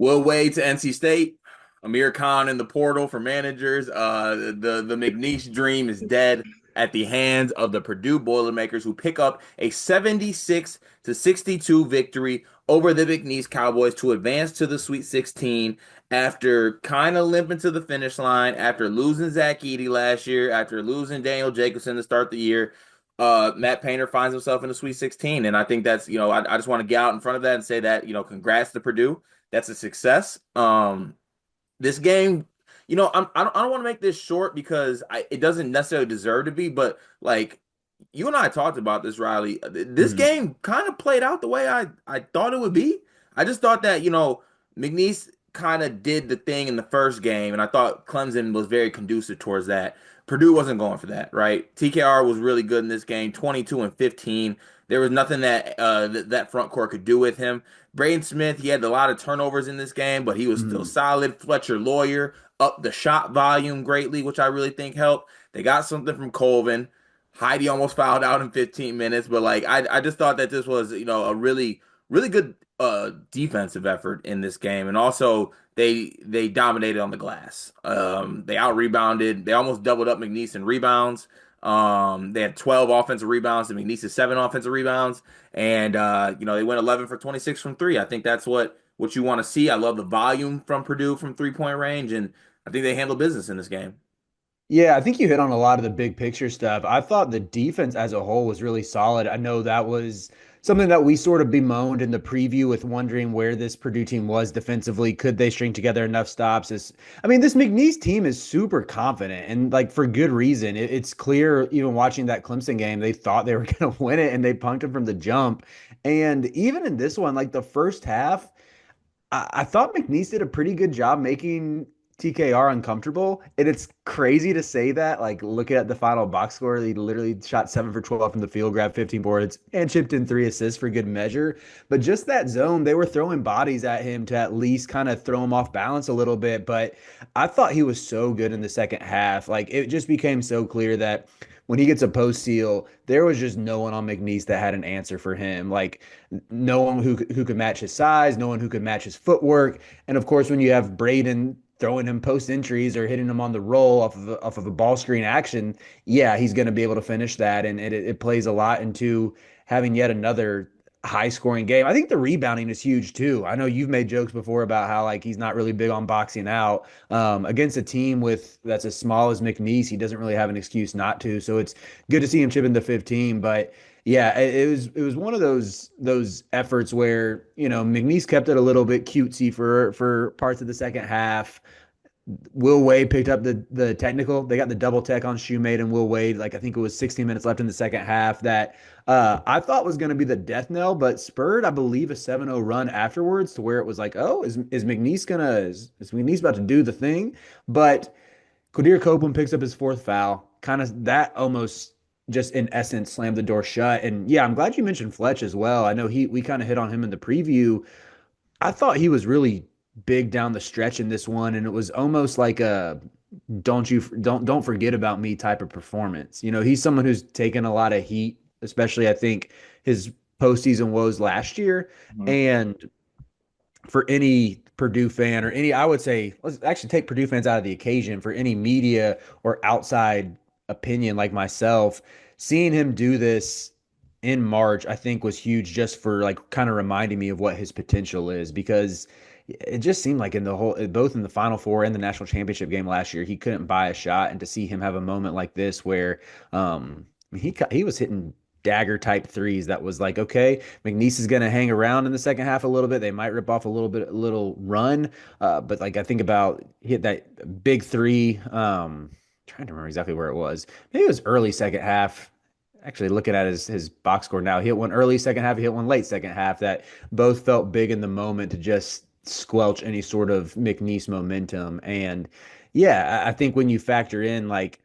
Will Wade to NC State. Amir Khan in the portal for managers. The McNeese dream is dead at the hands of the Purdue Boilermakers, who pick up a 76-62 victory over the McNeese Cowboys to advance to the Sweet 16 after kind of limping to the finish line, after losing Zach Edey last year, after losing Daniel Jacobson to start the year. Matt Painter finds himself in the Sweet 16, and I think that's, I just want to get out in front of that and say that, congrats to Purdue. That's a success. This game, I don't want to make this short because it doesn't necessarily deserve to be, but like you and I talked about this, Riley. This Mhm. game kind of played out the way I thought it would be. I just thought that, McNeese kind of did the thing in the first game, and I thought Clemson was very conducive towards that. Purdue wasn't going for that, right? TKR was really good in this game, 22 and 15. There was nothing that that front court could do with him. Braden Smith, he had a lot of turnovers in this game, but he was still Mhm. solid. Fletcher Lawyer upped the shot volume greatly, which I really think helped. They got something from Colvin. Heidi almost fouled out in 15 minutes, but like I just thought that this was, a really good defensive effort in this game. And also they dominated on the glass. They out rebounded. They almost doubled up McNeese in rebounds. They had 12 offensive rebounds and McNeese's 7 offensive rebounds. And they went 11 for 26 from three. I think that's what you want to see. I love the volume from Purdue from 3-point range, and I think they handle business in this game. Yeah, I think you hit on a lot of the big picture stuff. I thought the defense as a whole was really solid. I know that was something that we sort of bemoaned in the preview with wondering where this Purdue team was defensively. Could they string together enough stops? I mean, this McNeese team is super confident and like for good reason. It's clear even watching that Clemson game, they thought they were going to win it and they punked them from the jump. And even in this one, like the first half, I thought McNeese did a pretty good job making TKR uncomfortable. And it's crazy to say that. Like, look at the final box score. He literally shot 7 for 12 from the field, grabbed 15 boards, and chipped in 3 assists for good measure. But just that zone, they were throwing bodies at him to at least kind of throw him off balance a little bit. But I thought he was so good in the second half. Like, it just became so clear that when he gets a post steal, there was just no one on McNeese that had an answer for him. Like, no one who could match his size, no one who could match his footwork. And of course, when you have Braden throwing him post entries or hitting him on the roll off of a ball screen action, yeah, he's going to be able to finish that. And it plays a lot into having yet another high scoring game. I think the rebounding is huge too. I know you've made jokes before about how like he's not really big on boxing out. Against a team with that's as small as McNeese, he doesn't really have an excuse not to. So it's good to see him chip in the 15. But yeah, it was one of those efforts where, McNeese kept it a little bit cutesy for parts of the second half. Will Wade picked up the technical. They got the double tech on Shoemade and Will Wade. Like I think it was 16 minutes left in the second half that I thought was going to be the death knell, but spurred, I believe, a 7-0 run afterwards to where it was like, oh, is McNeese is McNeese about to do the thing? But Quadir Copeland picks up his fourth foul. Kind of that almost just in essence slammed the door shut. And yeah, I'm glad you mentioned Fletch as well. I know we kind of hit on him in the preview. I thought he was really big down the stretch in this one, and it was almost like a don't forget about me type of performance. He's someone who's taken a lot of heat, especially I think his postseason woes last year. Mhm. And for any Purdue fan or any, I would say, let's actually take Purdue fans out of the occasion for any media or outside opinion like myself, seeing him do this in March, I think was huge just for like kind of reminding me of what his potential is because it just seemed like in the whole, both in the Final Four and the national championship game last year, he couldn't buy a shot. And to see him have a moment like this where he was hitting dagger type threes that was like, okay, McNeese is going to hang around in the second half a little bit. They might rip off a little run. But like I think about hit that big three. Trying to remember exactly where it was. Maybe it was early second half. Actually, looking at his box score now, he hit one early second half, he hit one late second half that both felt big in the moment to just squelch any sort of McNeese momentum. And yeah, I think when you factor in like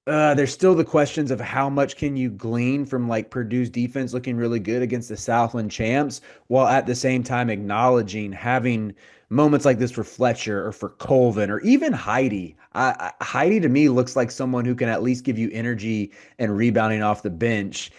there's still the questions of how much can you glean from like Purdue's defense looking really good against the Southland champs, while at the same time acknowledging having moments like this for Fletcher or for Colvin or even Heidi. Heidi to me looks like someone who can at least give you energy and rebounding off the bench.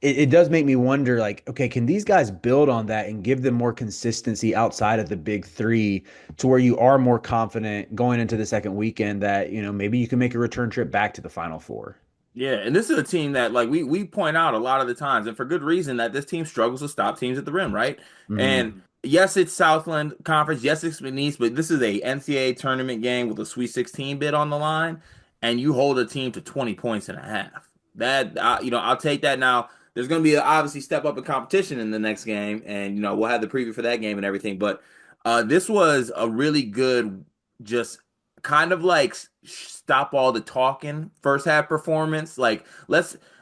it does make me wonder, like, okay, can these guys build on that and give them more consistency outside of the big three to where you are more confident going into the second weekend that, maybe you can make a return trip back to the Final Four? Yeah, and this is a team that like we point out a lot of the times, and for good reason, that this team struggles to stop teams at the rim, right? And yes, it's Southland Conference, yes, it's McNeese, but this is a NCAA tournament game with a Sweet 16 bid on the line, and you hold a team to 20 points and a half. That I'll take that now. There's going to be obviously step up in competition in the next game, and we'll have the preview for that game and everything. But this was a really good, just kind of like stop all the talking first half performance. Like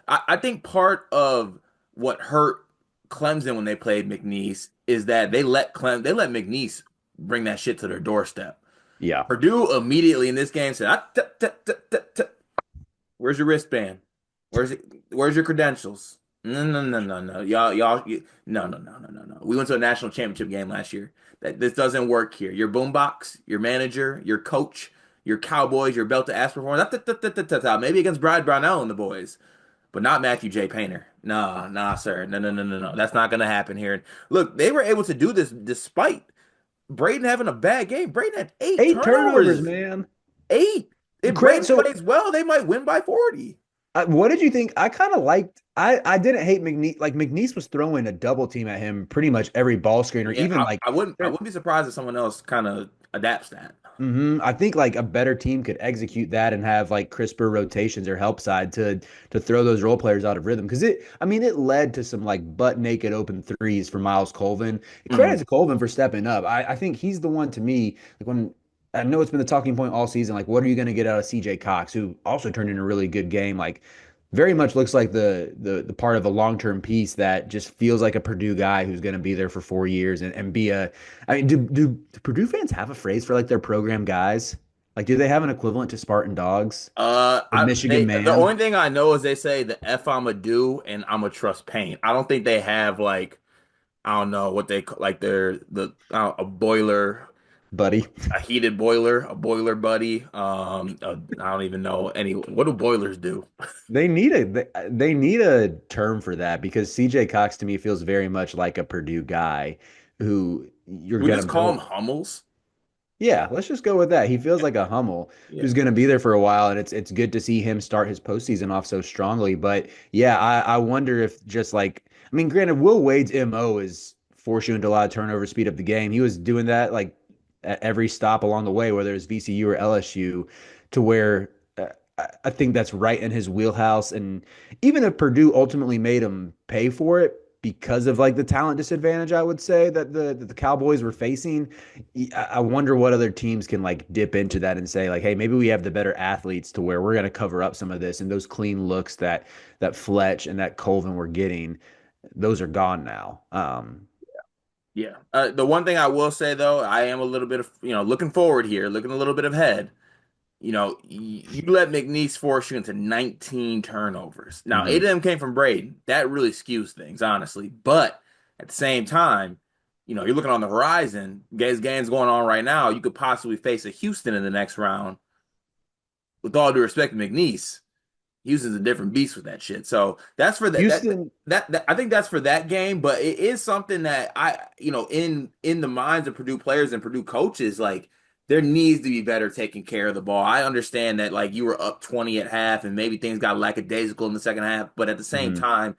I think part of what hurt Clemson when they played McNeese is that they let McNeese bring that shit to their doorstep. Yeah. Purdue immediately in this game said, "Where's your wristband? Where's it? Where's your credentials? No, no, no, no, no, no, no, no, no, no, no. We went to a national championship game last year. That this doesn't work here. Your boombox, your manager, your coach, your Cowboys, your belt to ass performance. Maybe against Brad Brownell and the boys, but not Matthew J. Painter. Nah, nah, sir. No, no, no, no, no. That's not gonna happen here. Look, they were able to do this despite Braden having a bad game. Braden had eight 8 turnovers, turnovers. man. Eight. If Credit. Braden So, plays well, they might win by 40. what did you think? I kind of liked. I didn't hate McNeese. Like McNeese was throwing a double team at him pretty much every ball screen, or Yeah, even like. I wouldn't be surprised if someone else kind of adapts that. I think like a better team could execute that and have like crisper rotations or help side to throw those role players out of rhythm because it led to some like butt naked open threes for Miles Colvin. Credit Mhm. to Colvin for stepping up. I think he's the one to me like when I know it's been the talking point all season. Like, what are you going to get out of CJ Cox, who also turned in a really good game? Like, very much looks like the part of a long term piece that just feels like a Purdue guy who's going to be there for 4 years and be a. I mean, do Purdue fans have a phrase for like their program guys? Like, do they have an equivalent to Spartan Dogs or Michigan The Man? only thing I know is they say the F I'ma do and I'ma trust paint. I don't think they have like I don't know what they like a boiler, Buddy? a heated boiler, a boiler buddy. I don't even know any. What do boilers do? They need a term for that because CJ Cox to me feels very much like a Purdue guy who you're We gonna just call them build. Hummels. Yeah, let's just go with that. He feels like a Hummel Yeah. who's going to be there for a while, and it's good to see him start his postseason off so strongly. But yeah, I wonder if just like I mean, granted, Will Wade's MO is force you into a lot of turnover, speed up the game. He was doing that like at every stop along the way, whether it's VCU or LSU, to where I think that's right in his wheelhouse. And even if Purdue ultimately made him pay for it because of like the talent disadvantage, I would say that the Cowboys were facing. I wonder what other teams can like dip into that and say like, hey, maybe we have the better athletes to where we're going to cover up some of this and those clean looks that Fletch and that Colvin were getting, those are gone now. Yeah. The one thing I will say though, I am a little bit of looking forward here, looking a little bit ahead. You let McNeese force you into 19 turnovers. Now, eight Mhm. of them came from Braden. That really skews things, honestly. But at the same time, you're looking on the horizon. Games going on right now. You could possibly face a Houston in the next round. With all due respect to McNeese, Houston's a different beast with that shit. So that's for Houston, I think that's for that game, but it is something that in the minds of Purdue players and Purdue coaches, like there needs to be better taking care of the ball. I understand that like you were up 20 at half and maybe things got lackadaisical in the second half, but at the same mhm. time,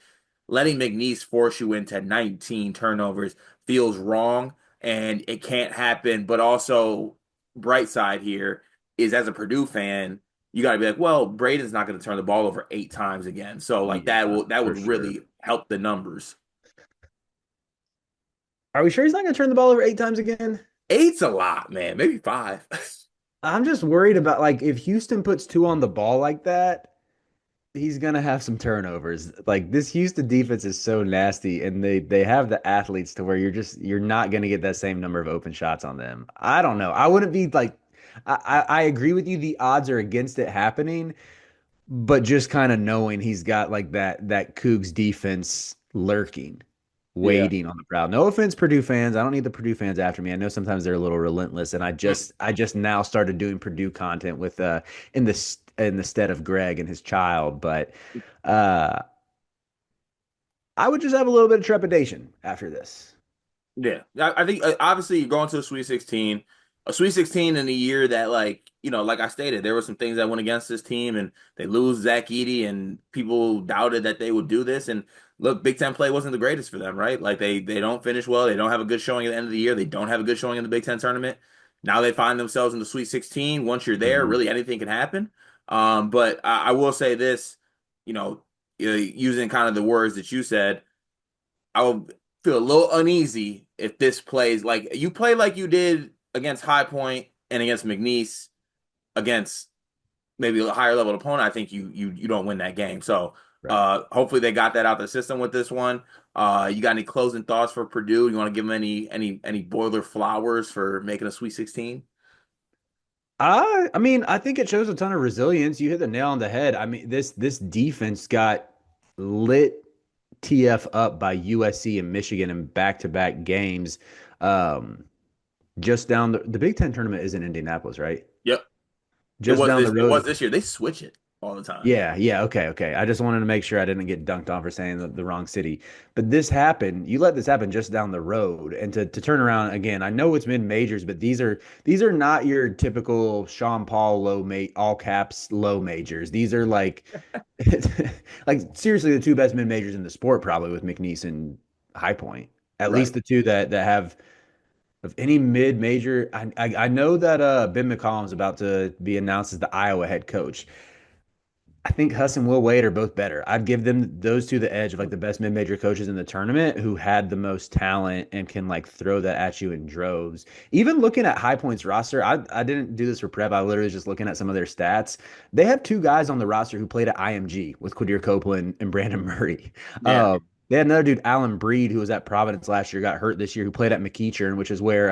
letting McNeese force you into 19 turnovers feels wrong and it can't happen. But also, bright side here is as a Purdue fan you got to be like, well, Braden's not going to turn the ball over 8 times again. So like Yeah, that for would sure. really help the numbers. Are we sure he's not going to turn the ball over 8 times again? Eight's a lot, man. Maybe five. I'm just worried about like if Houston puts two on the ball like that, he's gonna have some turnovers. Like this Houston defense is so nasty, and they have the athletes to where you're not gonna get that same number of open shots on them. I don't know. I wouldn't be like I agree with you. The odds are against it happening, but just kind of knowing he's got like that Cougs defense lurking, Yeah. waiting on the prowl. No offense, Purdue fans. I don't need the Purdue fans after me. I know sometimes they're a little relentless, and I just now started doing Purdue content with in the stead of Greg and his child. But uh I would just have a little bit of trepidation after this. Yeah, I think obviously you're going to a Sweet 16 in a year that like I stated, there were some things that went against this team, and they lose Zach Edey, and people doubted that they would do this. And look, Big Ten play wasn't the greatest for them, right? Like they don't finish well, they don't have a good showing at the end of the year, they don't have a good showing in the Big Ten tournament. Now they find themselves in the Sweet 16. Once you're there, Mhm. really anything can happen. But I will say this, you know, using kind of the words that you said. I would feel a little uneasy if this plays like you play like you did against High Point and against McNeese against maybe a higher level opponent. I think you don't win that game. So Right. hopefully they got that out of the system with this one. You got any closing thoughts for Purdue? You want to give them any boiler flowers for making a Sweet 16? I mean, I think it shows a ton of resilience. You hit the nail on the head. I mean, this defense got lit TF up by USC and Michigan in back-to-back games. Um, just down the Big Ten tournament is in Indianapolis, right? Yep. Just down the It was road. this year. They switch it all the time. Yeah, yeah, okay, okay. I just wanted to make sure I didn't get dunked on for saying the wrong city. But this happened. You let this happen just down the road, and to turn around again. I know it's mid majors, but these are not your typical Sean Paul all caps low majors. These are like like seriously the two best mid majors in the sport, probably with McNeese and High Point. At least Right. the two that have of any mid major. I know that Ben McCollum's about to be announced as the Iowa head coach. I think Huss and Will Wade are both better. I'd give them those two the edge of like the best mid-major coaches in the tournament who had the most talent and can like throw that at you in droves. Even looking at High Point's roster, I didn't do this for prep. I literally was just looking at some of their stats. They have two guys on the roster who played at IMG with Quadir Copeland and Brandon Murray. Yeah. They had another dude, Alan Breed, who was at Providence last year, got hurt this year, who played at McEachern, which is where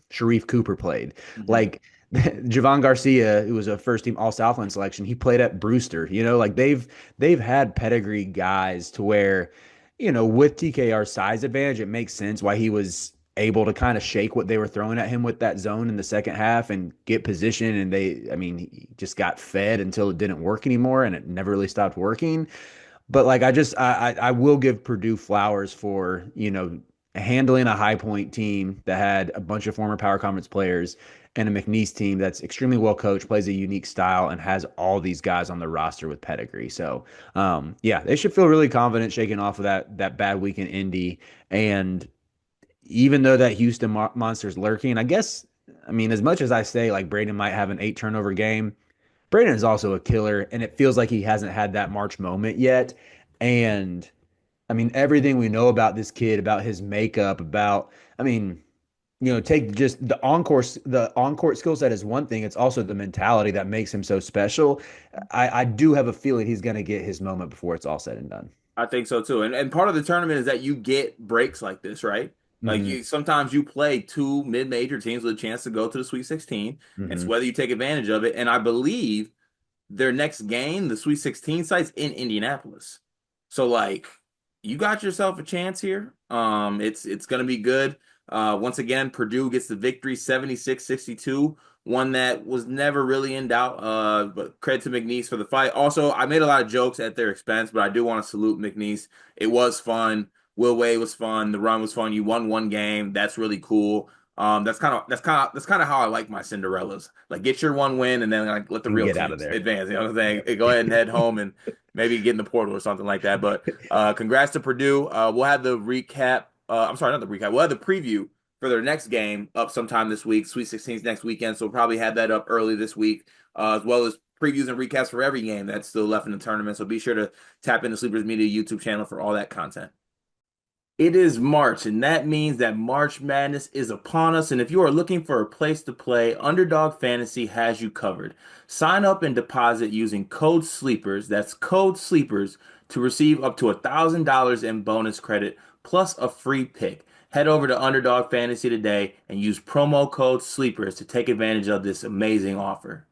Sharif Cooper played. Hmm. Like Javon Garcia, who was a first team All Southland selection, he played at Brewster. Like they've had pedigree guys to where, with TKR's size advantage, it makes sense why he was able to kind of shake what they were throwing at him with that zone in the second half and get position. And I mean, he just got fed until it didn't work anymore, and it never really stopped working. But like I will give Purdue flowers for, handling a High Point team that had a bunch of former power conference players and a McNeese team that's extremely well coached, plays a unique style, and has all these guys on the roster with pedigree. So yeah, they should feel really confident shaking off of that bad week in Indy. And even though that Houston monster's lurking, I guess, I mean, as much as I say like Braden might have an 8 turnover game, Braden is also a killer, and it feels like he hasn't had that March moment yet. And I mean, everything we know about this kid, about his makeup, I mean, take just the on-court skill set is one thing. It's also the mentality that makes him so special. I do have a feeling he's going to get his moment before it's all said and done. I think so too. And part of the tournament is that you get breaks like this, right? Like Hmm. you sometimes you play two mid-major teams with a chance to go to the Sweet 16. It's Hmm. whether you take advantage of it. And I believe their next game, the Sweet 16 site's in Indianapolis. So like you got yourself a chance here. It's gonna be good. Once again, Purdue gets the victory 76-62, one that was never really in doubt. But credit to McNeese for the fight. Also, I made a lot of jokes at their expense, but I do want to salute McNeese. It was fun. Will Wade was fun. The run was fun. You won one game. That's really cool. That's kind of how I like my Cinderellas. Like get your one win and then like let the And real get out of teams there. advance. You know what I'm saying? Yep. Hey, go ahead and head home and maybe get in the portal or something like that. But congrats to Purdue. We'll have the recap. I'm sorry, not the recap. We'll have the preview for their next game up sometime this week. Sweet 16's next weekend, so we'll probably have that up early this week, as well as previews and recaps for every game that's still left in the tournament. So be sure to tap into Sleepers Media YouTube channel for all that content. It is March, and that means that March Madness is upon us. And if you are looking for a place to play, Underdog Fantasy has you covered. Sign up and deposit using code SLEEPERS, that's code SLEEPERS, to receive up to $1,000 in bonus credit plus a free pick. Head over to Underdog Fantasy today and use promo code SLEEPERS to take advantage of this amazing offer.